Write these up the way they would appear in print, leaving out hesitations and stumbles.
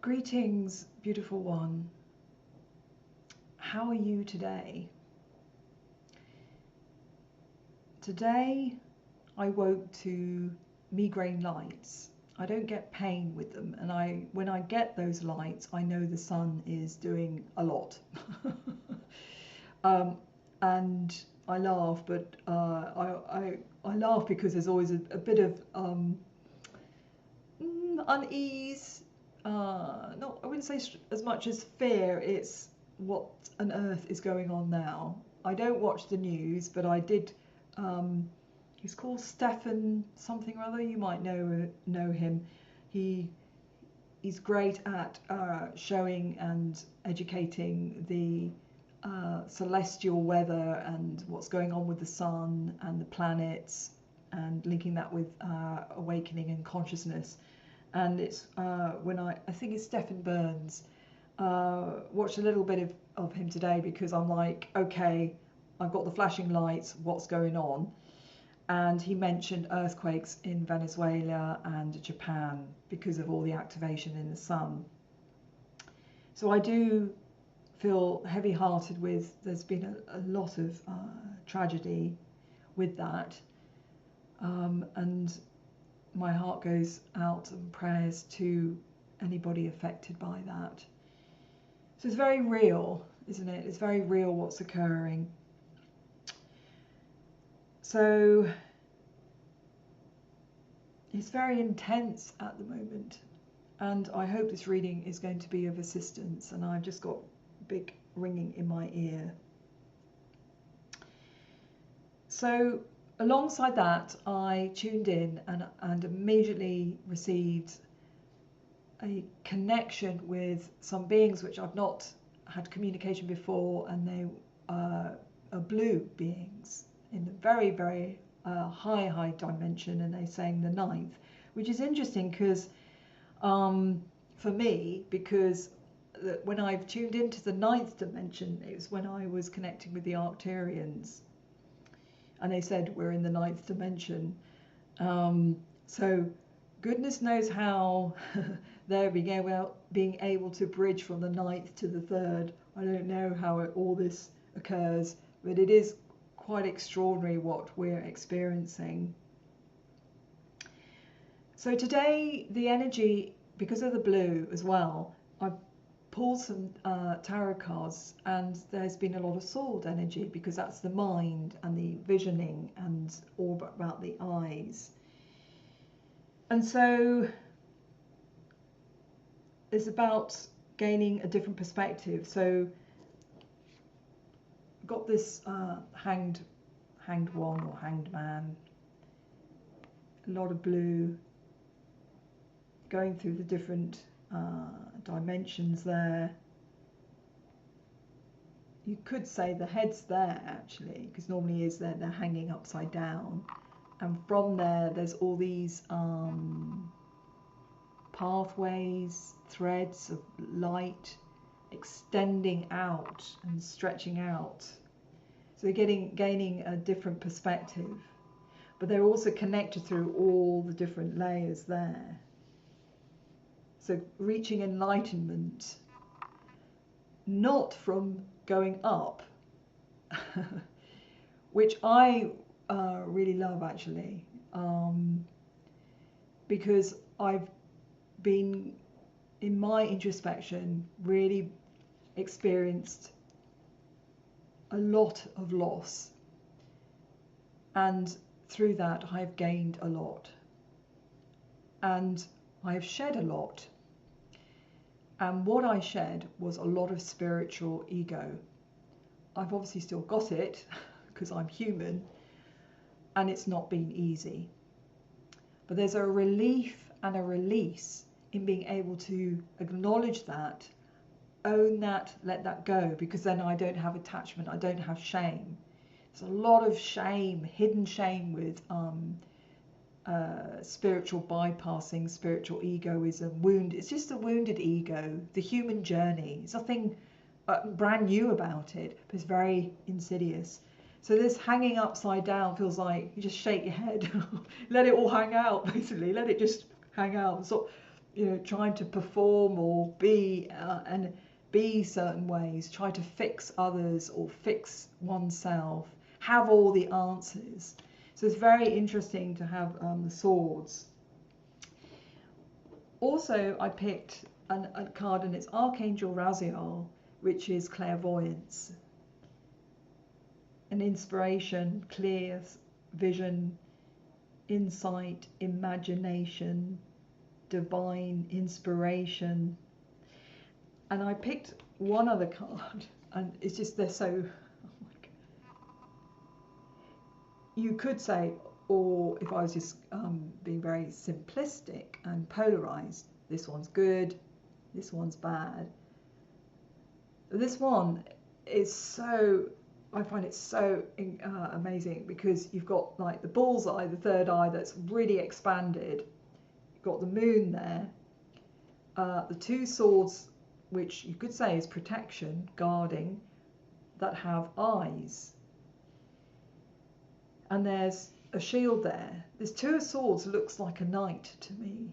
Greetings, beautiful one. How are you today? Today I woke to migraine lights. I don't get pain with them, and when I get those lights, I know the sun is doing a lot. And I laugh, but I laugh because there's always a bit of unease. Not, I wouldn't say as much as fear. It's what on earth is going on now. I don't watch the news, but I did. He's called Stefan something or other. You might know him. He's great at showing and educating the celestial weather and what's going on with the sun and the planets, and linking that with awakening and consciousness. And it's when I think it's Stephen Burns. Watched a little bit of him today because I'm like, okay, I've got the flashing lights, what's going on? And he mentioned earthquakes in Venezuela and Japan because of all the activation in the sun. So I do feel heavy-hearted with, there's been a lot of tragedy with that. And my heart goes out and prayers to anybody affected by that. So it's very real, isn't it? It's very real what's occurring. So it's very intense at the moment, and I hope this reading is going to be of assistance. And I've just got big ringing in my ear. So alongside that, I tuned in and immediately received a connection with some beings which I've not had communication before, and they are blue beings in a very, very high dimension, and they're saying the ninth, which is interesting because for me, because when I've tuned into the ninth dimension, it was when I was connecting with the Arcturians, and they said we're in the ninth dimension. So goodness knows how they're being able to bridge from the ninth to the third. I don't know how all this occurs, but it is quite extraordinary what we're experiencing. So today, the energy, because of the blue as well, I've pulled some tarot cards, and there's been a lot of sword energy because that's the mind and the visioning and all about the eyes. And so it's about gaining a different perspective. So got this hanged one or hanged man, a lot of blue, going through the different dimensions there. You could say the head's there actually, because normally is there, they're hanging upside down, and from there there's all these pathways, threads of light extending out and stretching out. So they're gaining a different perspective, but they're also connected through all the different layers there. So reaching enlightenment, not from going up, which I really love actually, because I've been in my introspection really experienced a lot of loss, and through that I've gained a lot, and I've shed a lot. And what I shed was a lot of spiritual ego. I've obviously still got it because I'm human, and it's not been easy. But there's a relief and a release in being able to acknowledge that, own that, let that go, because then I don't have attachment, I don't have shame. There's a lot of shame, hidden shame with spiritual bypassing, spiritual egoism, wound. It's just a wounded ego, the human journey. There's nothing brand new about it, but it's very insidious. So this hanging upside down feels like you just shake your head, let it all hang out, basically, let it just hang out. So trying to perform or be certain ways, try to fix others or fix oneself, have all the answers. So it's very interesting to have the swords. Also, I picked a card, and it's Archangel Raziel, which is clairvoyance, an inspiration, clear vision, insight, imagination, divine inspiration. And I picked one other card, and it's just, they're so, oh my God. You could say, or if I was just being very simplistic and polarized, this one's good, this one's bad. This one is so, I find it so amazing, because you've got like the bullseye, the third eye that's really expanded. You've got the moon there, the two swords, which you could say is protection, guarding, that have eyes. And there's a shield there. This Two of Swords looks like a knight to me.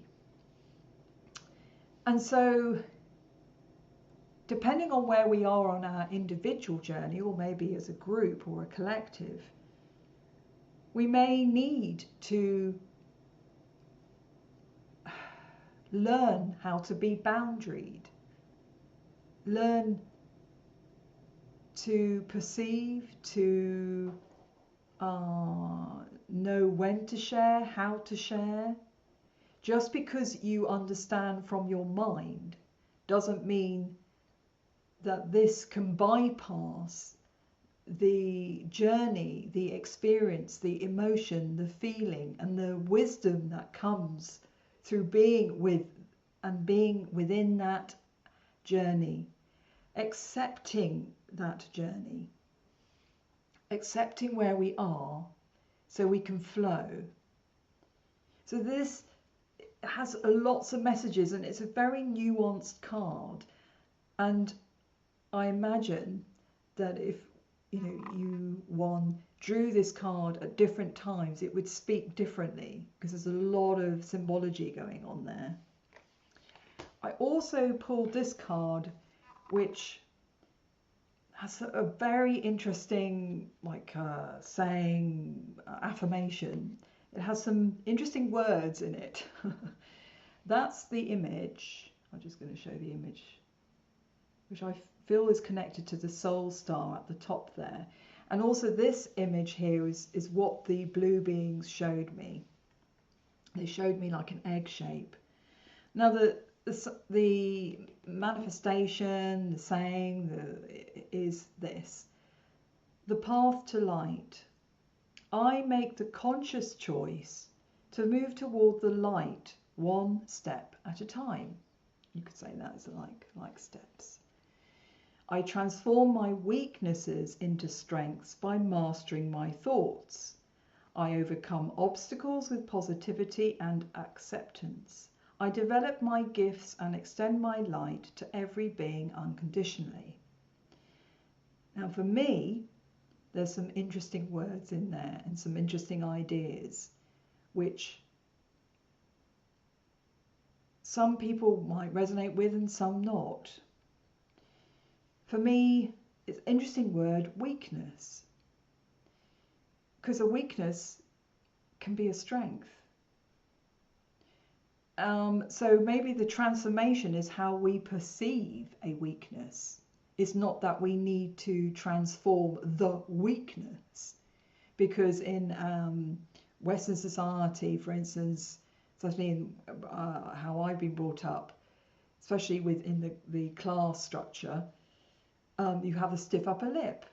And so, depending on where we are on our individual journey, or maybe as a group or a collective, we may need to learn how to be boundaried, learn to perceive, to know when to share, how to share. Just because you understand from your mind doesn't mean that this can bypass the journey, the experience, the emotion, the feeling, and the wisdom that comes through being with and being within that journey, accepting that journey, accepting where we are so we can flow. So this has lots of messages, and it's a very nuanced card. And I imagine that if you drew this card at different times, it would speak differently, because there's a lot of symbology going on there. I also pulled this card, which has a very interesting saying, affirmation. It has some interesting words in it. That's the image. I'm just going to show the image, which I feel is connected to the soul star at the top there. And also this image here is what the blue beings showed me. They showed me like an egg shape. Now the manifestation, the saying is this: the path to light. I make the conscious choice to move toward the light one step at a time. You could say that as like steps. I transform my weaknesses into strengths by mastering my thoughts. I overcome obstacles with positivity and acceptance. I develop my gifts and extend my light to every being unconditionally. Now for me, there's some interesting words in there and some interesting ideas, which some people might resonate with and some not. For me, it's an interesting word, weakness, because a weakness can be a strength. So maybe the transformation is how we perceive a weakness. It's not that we need to transform the weakness, because in Western society, for instance, certainly in how I've been brought up, especially within the class structure, you have a stiff upper lip.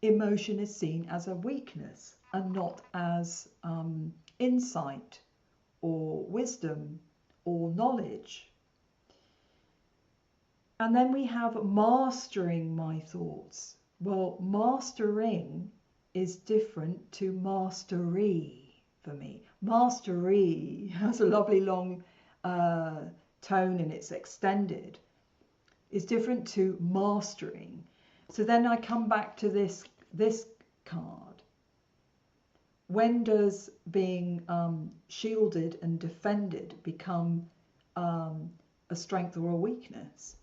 Emotion is seen as a weakness and not as insight or wisdom or knowledge. And then we have mastering my thoughts. Well, mastering is different to mastery for me. Mastery has a lovely long tone and it's extended. It's different to mastering. So then I come back to this card. When does being shielded and defended become a strength or a weakness.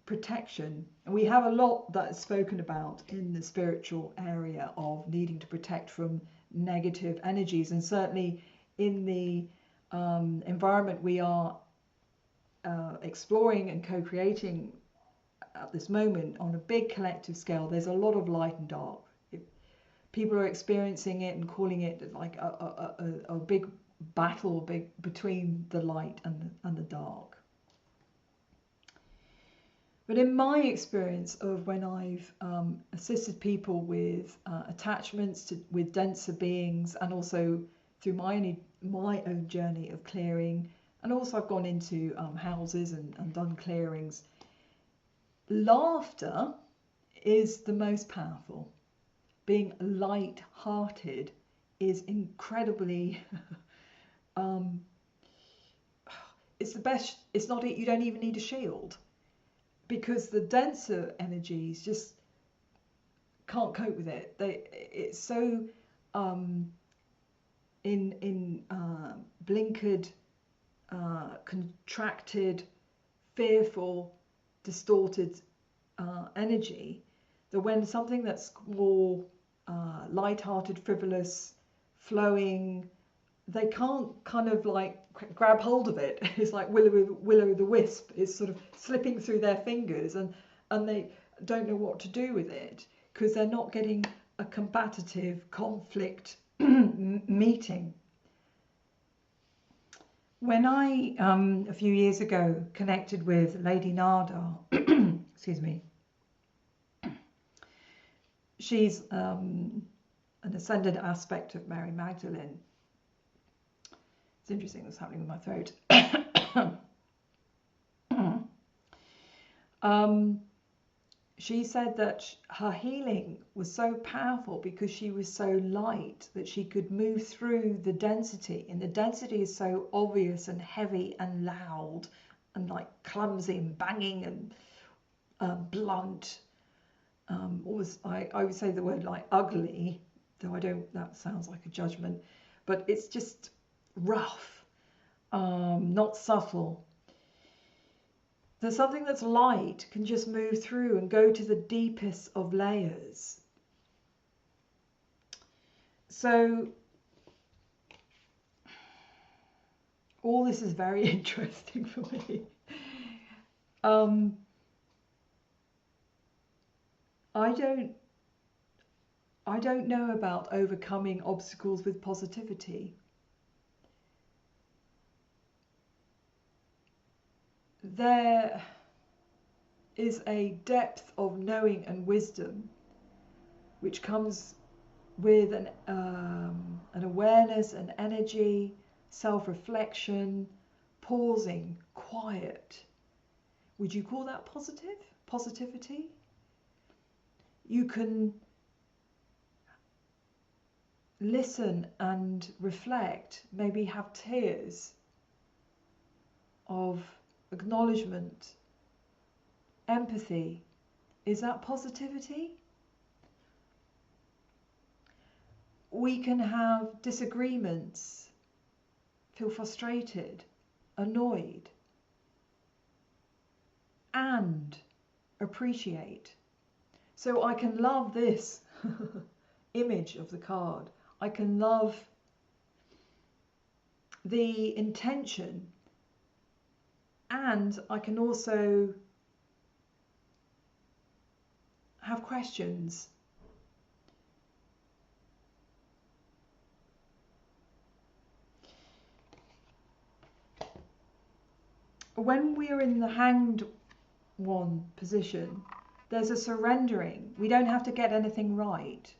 Protection, and we have a lot that's spoken about in the spiritual area of needing to protect from negative energies, and certainly in the environment we are exploring and co-creating at this moment on a big collective scale. There's a lot of light and dark. People are experiencing it and calling it like a big battle between the light and the dark. But in my experience of when I've assisted people with attachments with denser beings, and also through my own journey of clearing, and also I've gone into houses and done clearings, laughter is the most powerful. Being light-hearted is incredibly it's the best. It's not, you don't even need a shield, because the denser energies just can't cope with it. It's so blinkered, contracted, fearful, distorted energy, that when something that's more light-hearted, frivolous, flowing, they can't kind of like grab hold of it. It's like will-o' the wisp. It's sort of slipping through their fingers, and they don't know what to do with it, because they're not getting a combative conflict meeting. When I a few years ago connected with Lady Nada, excuse me, she's an ascended aspect of Mary Magdalene. It's interesting what's happening with my throat. She said that her healing was so powerful because she was so light that she could move through the density, and the density is so obvious and heavy and loud and like clumsy and banging and blunt. Almost, I would say the word like ugly, though I don't, that sounds like a judgment, but it's just rough, not subtle. There's something that's light can just move through and go to the deepest of layers. So all this is very interesting for me. I don't know about overcoming obstacles with positivity. There is a depth of knowing and wisdom which comes with an awareness, an energy, self-reflection, pausing, quiet. Would you call that positivity? You can listen and reflect, maybe have tears of acknowledgement, empathy. Is that positivity? We can have disagreements, feel frustrated, annoyed, and appreciate. So I can love this image of the card. I can love the intention, and I can also have questions. When we are in the hanged one position, there's a surrendering. We don't have to get anything right.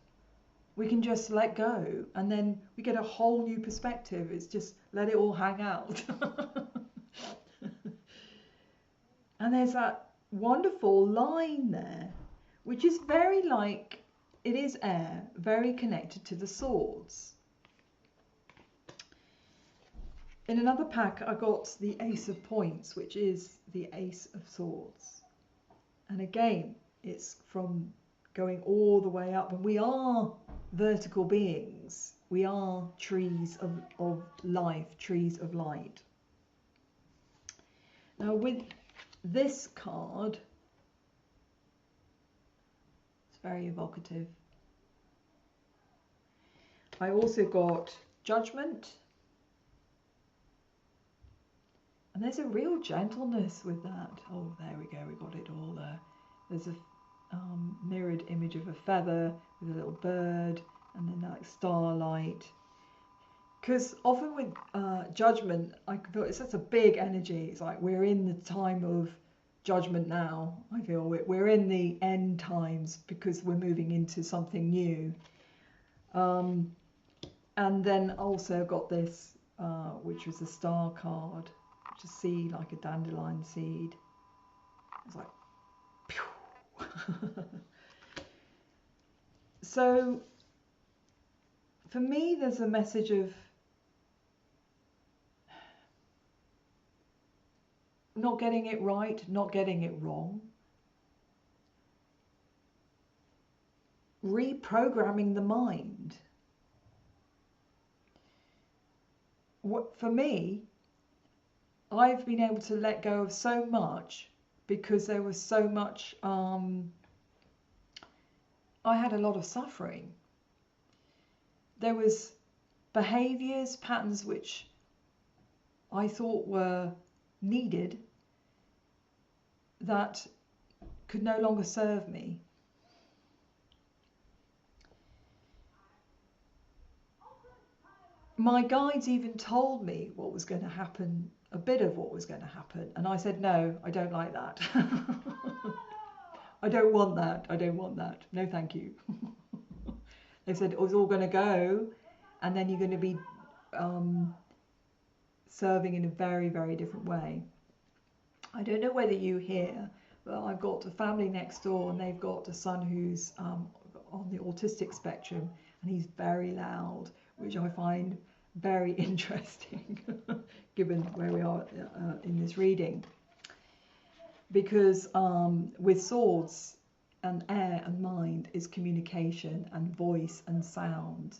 We can just let go, and then we get a whole new perspective. It's just let it all hang out. And there's that wonderful line there, which is very like, it is air, very connected to the swords. In another pack, I got the Ace of Points, which is the Ace of Swords. And again, it's from going all the way up, and we are vertical beings. We are trees of life, trees of light. Now with this card, it's very evocative. I also got Judgment. And there's a real gentleness with that. Oh, there we go, we got it all there. There's a mirrored image of a feather with a little bird, and then that starlight. Because often with judgment, I feel it's such a big energy. It's like we're in the time of judgment now. I feel we're in the end times because we're moving into something new. And then also got this, which was a star card. To see like a dandelion seed. It's like, pew. So for me, there's a message of not getting it right, not getting it wrong, reprogramming the mind. What for me, I've been able to let go of so much because there was so much, I had a lot of suffering. There was behaviours, patterns which I thought were needed that could no longer serve me. My guides even told me what was going to happen, a bit of what was going to happen, and I said, no, I don't like that. I don't want that, I don't want that, no thank you. They said it was all going to go, and then you're going to be serving in a very, very different way. I don't know whether you hear, but I've got a family next door, and they've got a son who's on the autistic spectrum, and he's very loud, which I find very interesting given where we are in this reading, because with swords and air and mind is communication and voice and sound,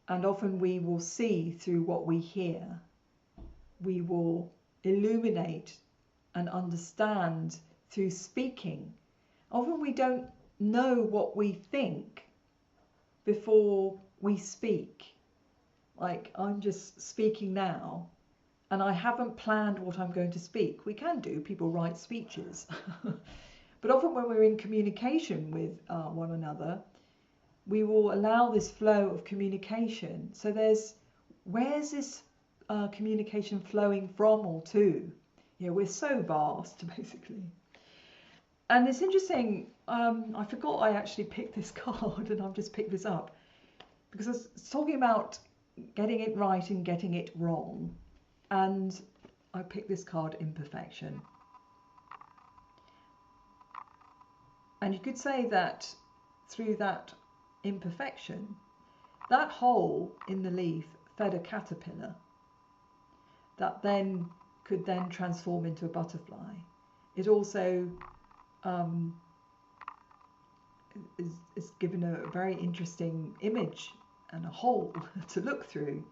and often we will see through what we hear. We will illuminate and understand through speaking. Often we don't know what we think before we speak. Like, I'm just speaking now and I haven't planned what I'm going to speak. We can do, people write speeches. But often when we're in communication with one another, we will allow this flow of communication. So where's this communication flowing from or to? You know, we're so vast, basically. And it's interesting, I forgot I actually picked this card, and I've just picked this up, because I was talking about getting it right and getting it wrong, and I picked this card, Imperfection. And you could say that through that imperfection, that hole in the leaf fed a caterpillar that then could then transform into a butterfly. It also is given a very interesting image and a hole to look through.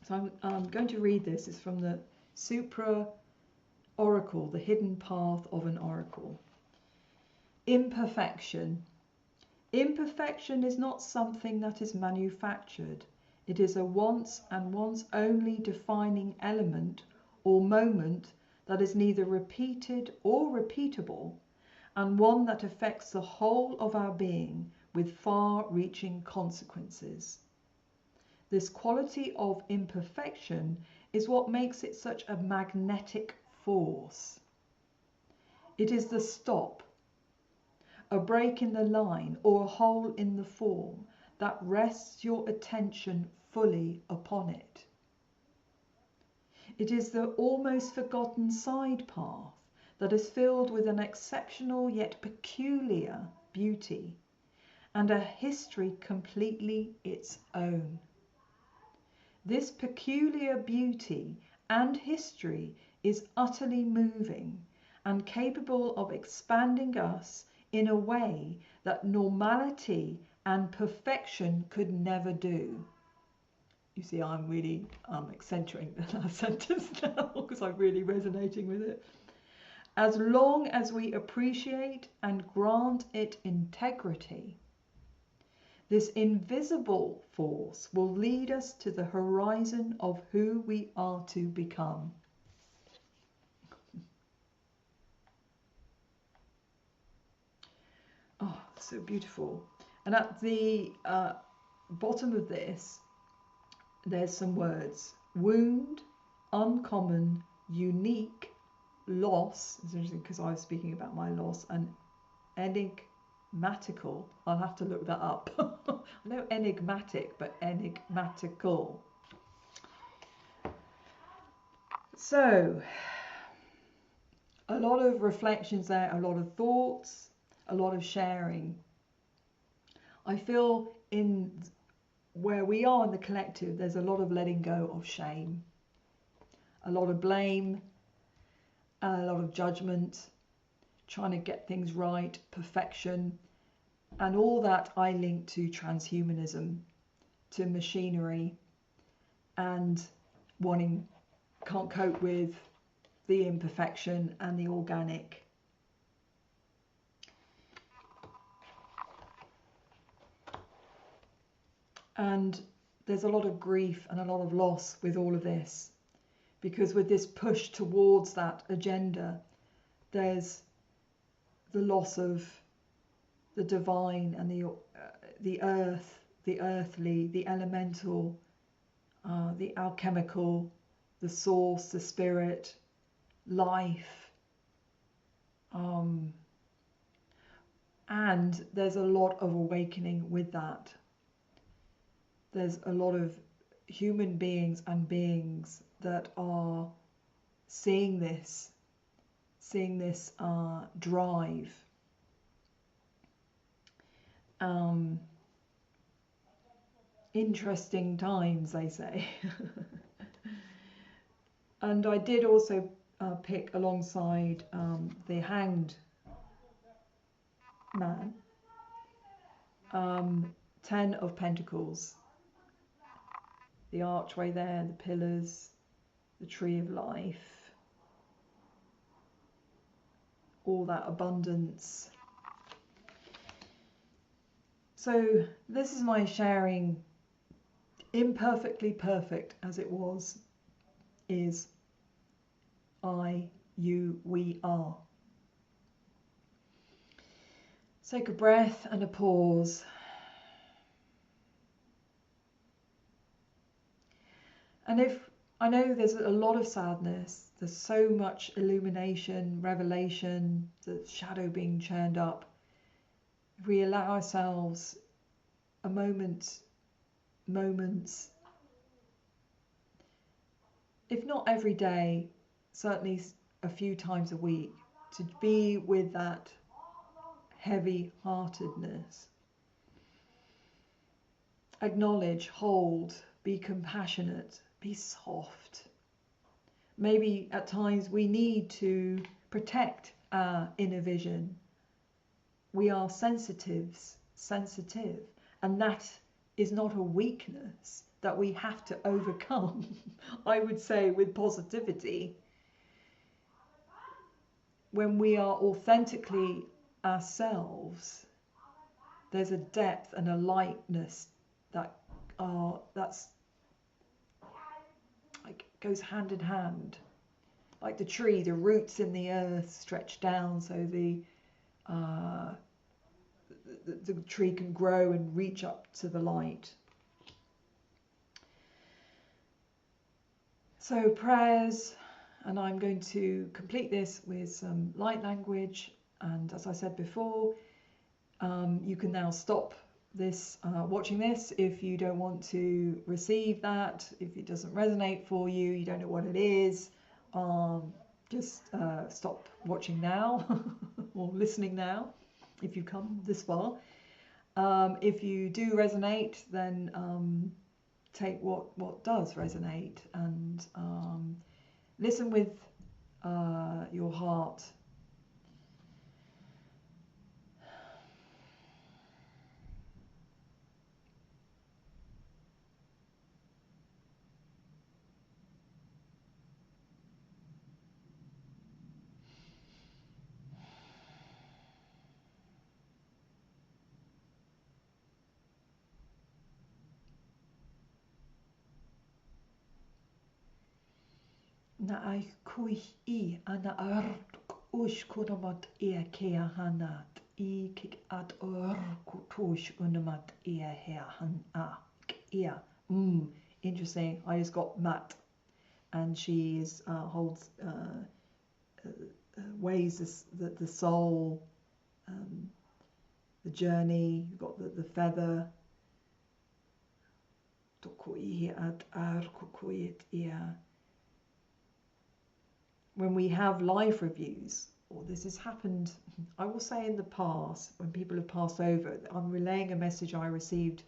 So I'm going to read this. It's from the Supra Oracle, the hidden path of an oracle. Imperfection. Imperfection is not something that is manufactured. It is a once and once only defining element or moment that is neither repeated or repeatable, and one that affects the whole of our being with far-reaching consequences. This quality of imperfection is what makes it such a magnetic force. It is the stop, a break in the line, or a hole in the form that rests your attention fully upon it. It is the almost forgotten side path that is filled with an exceptional yet peculiar beauty and a history completely its own. This peculiar beauty and history is utterly moving and capable of expanding us in a way that normality and perfection could never do. You see, I'm really accentuating the last sentence now because I'm really resonating with it. As long as we appreciate and grant it integrity, this invisible force will lead us to the horizon of who we are to become. Oh, so beautiful. And at the bottom of this, there's some words: wound, uncommon, unique, loss. It's interesting because I was speaking about my loss, and enigmatical. I'll have to look that up. I know enigmatic, but enigmatical. So, a lot of reflections there, a lot of thoughts, a lot of sharing. I feel in where we are in the collective, there's a lot of letting go of shame, a lot of blame, a lot of judgment, trying to get things right, perfection, and all that I link to transhumanism, to machinery, and can't cope with the imperfection and the organic. And there's a lot of grief and a lot of loss with all of this, because with this push towards that agenda, there's the loss of the divine and the earth, the earthly, the elemental, the alchemical, the source, the spirit, life. And there's a lot of awakening with that. There's a lot of human beings and beings that are seeing this drive. Interesting times, they say. And I did also pick alongside the Hanged Man, 10 of Pentacles. The archway there, the pillars, the tree of life, all that abundance. So this is my sharing. Imperfectly perfect as it was, is I, you, we are. Take a breath and a pause. And if I know there's a lot of sadness, there's so much illumination, revelation, the shadow being churned up, if we allow ourselves a moments, if not every day, certainly a few times a week, to be with that heavy-heartedness. Acknowledge, hold, be compassionate, be soft. Maybe at times we need to protect our inner vision. We are sensitive, and that is not a weakness that we have to overcome. I would say with positivity, when we are authentically ourselves, there's a depth and a lightness that's like goes hand in hand, like the tree, the roots in the earth stretch down so the tree can grow and reach up to the light. So prayers, and I'm going to complete this with some light language, and as I said before, you can now stop this watching this if you don't want to receive that, if it doesn't resonate for you, you don't know what it is, just stop watching now or listening now if you've come this far. If you do resonate, then take what does resonate, and listen with your heart. Na ai kui I ana art ush kunamat ia kea hanat I kik at kutush unamat ia hea han a ia. Interesting. I just got mat, and she is holds weighs the soul, the journey. You've got the feather. When we have life reviews, or this has happened, I will say in the past, when people have passed over, I'm relaying a message I received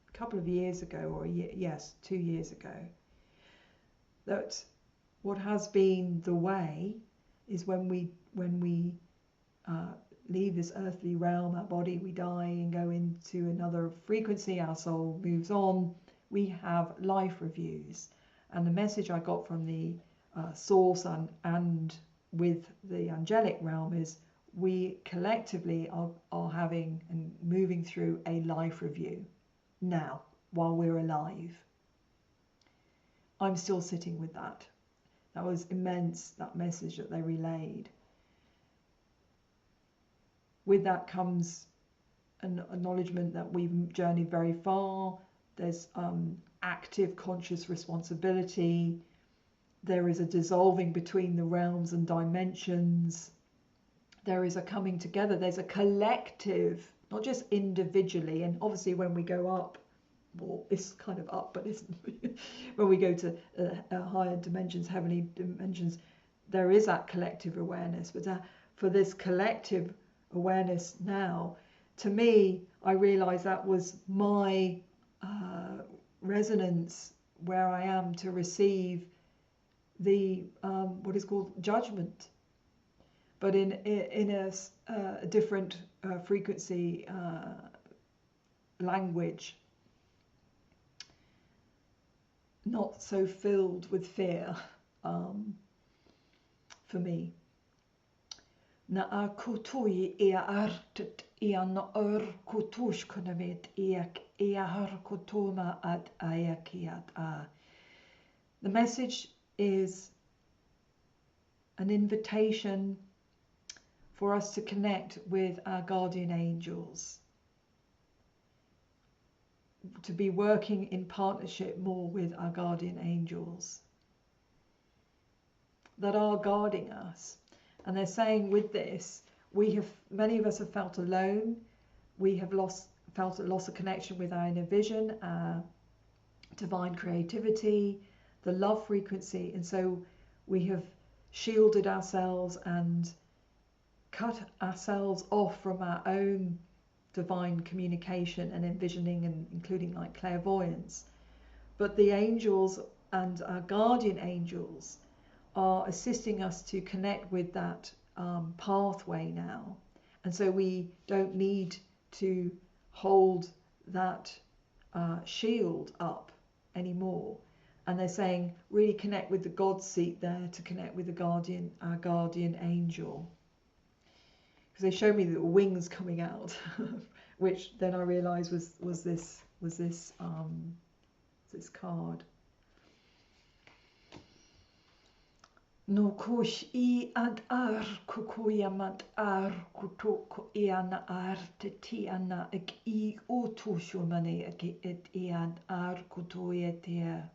a couple of years ago, or yes, 2 years ago, that what has been the way is when we leave this earthly realm, our body, we die and go into another frequency, our soul moves on, we have life reviews. And the message I got from the source and with the angelic realm is we collectively are having and moving through a life review now while we're alive. I'm still sitting with that. That was immense, that message that they relayed. With that comes an acknowledgement that we've journeyed very far. There's active conscious responsibility. There is a dissolving between the realms and dimensions. There is a coming together. There's a collective, not just individually. And obviously when we go up, well, it's kind of up, but isn't. When we go to higher dimensions, heavenly dimensions, there is that collective awareness. But for this collective awareness now, to me, I realized that was my resonance where I am to receive the what is called judgment, but in a different frequency language, not so filled with fear for me. Na a kutui ia artet ia na kutush kunamet ia har kutuma at ayakiat a. The message is an invitation for us to connect with our guardian angels, to be working in partnership more with our guardian angels that are guarding us. And they're saying with this, many of us have felt alone. We have felt a loss of connection with our inner vision, our divine creativity, the love frequency. And so we have shielded ourselves and cut ourselves off from our own divine communication and envisioning, and including like clairvoyance. But the angels and our guardian angels are assisting us to connect with that pathway now. And so we don't need to hold that shield up anymore. And they're saying really connect with the God seat there, to connect with our guardian angel. Because they showed me the wings coming out, which then I realised was this card. No kush I ad ar kukuyamat ar kutuk iana ar tetiana ek I utushumane ek et iad ar kutuyetia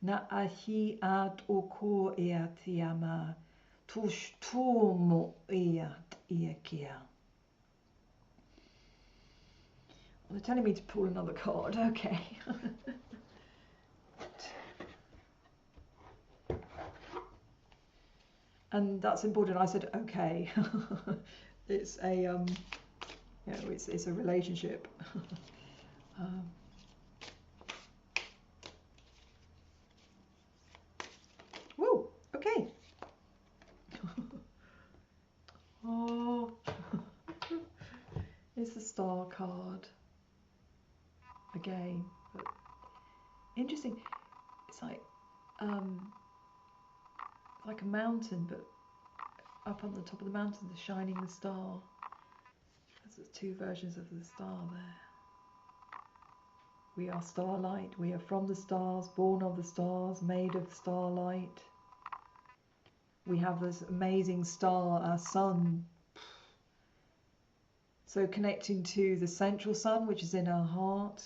na ahi ad uku eatiama tush tumo iat iakia. They're telling me to pull another card. Okay. And that's important. I said, okay. It's a it's a relationship. Whoa, okay. Oh, it's the star card again. But interesting. It's like a mountain, but up on the top of the mountain, the shining the star. There's two versions of the star there. We are starlight. We are from the stars, born of the stars, made of starlight. We have this amazing star, our sun. So connecting to the central sun, which is in our heart.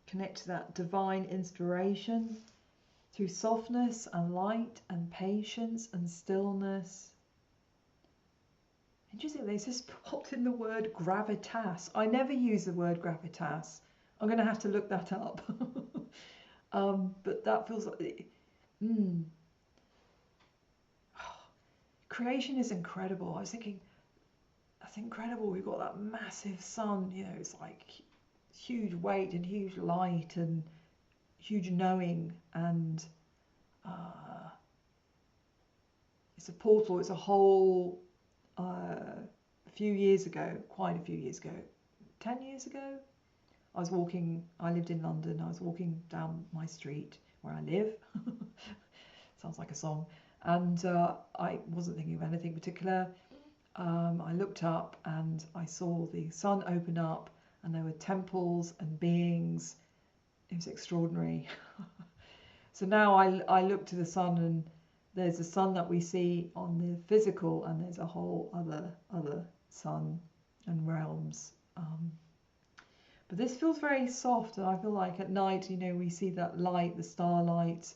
Connect to that divine inspiration through softness and light and patience and stillness. Interesting, they just popped in the word gravitas. I never use the word gravitas. I'm going to have to look that up. But that feels like... Creation is incredible. I was thinking, that's incredible. We've got that massive sun, you know, it's like huge weight and huge light and huge knowing, and it's a portal. It's a whole a few years ago, quite a few years ago, 10 years ago, I was walking, I lived in London, I was walking down my street where I live, sounds like a song, and I wasn't thinking of anything particular. I looked up and I saw the sun open up, and there were temples and beings. It was extraordinary. So now I look to the sun, and there's a sun that we see on the physical, and there's a whole other sun and realms. But this feels very soft, and I feel like at night, you know, we see that light, the starlight.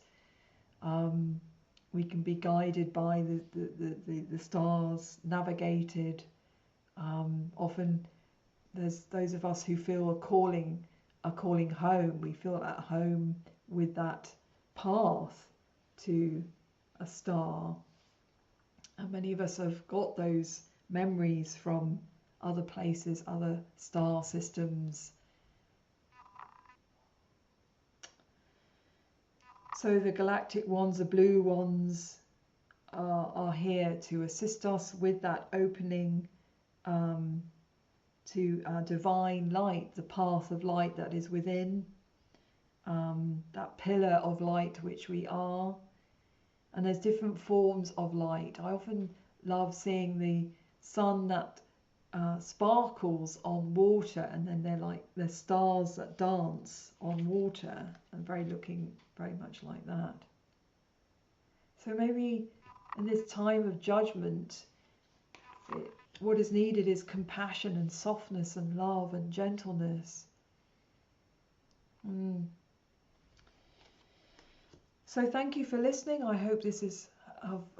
We can be guided by the stars, navigated. Often there's those of us who feel a calling home. We feel at home with that path to a star. And many of us have got those memories from other places, other star systems. So the galactic ones, the blue ones, are here to assist us with that opening to our divine light, the path of light that is within, that pillar of light which we are. And there's different forms of light. I often love seeing the sun that sparkles on water, and then they're stars that dance on water, and looking very much like that. So maybe in this time of judgment, what is needed is compassion and softness and love and gentleness. So thank you for listening. I hope this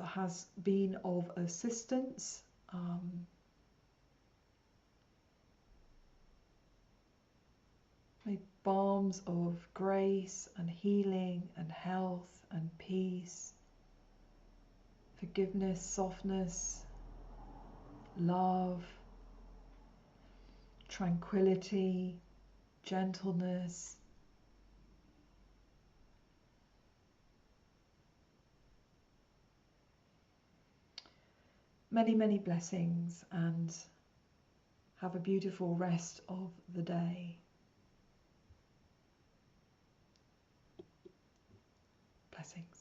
has been of assistance. May balms of grace and healing and health and peace, forgiveness, softness, love, tranquility, gentleness, many, many blessings, and have a beautiful rest of the day. Blessings.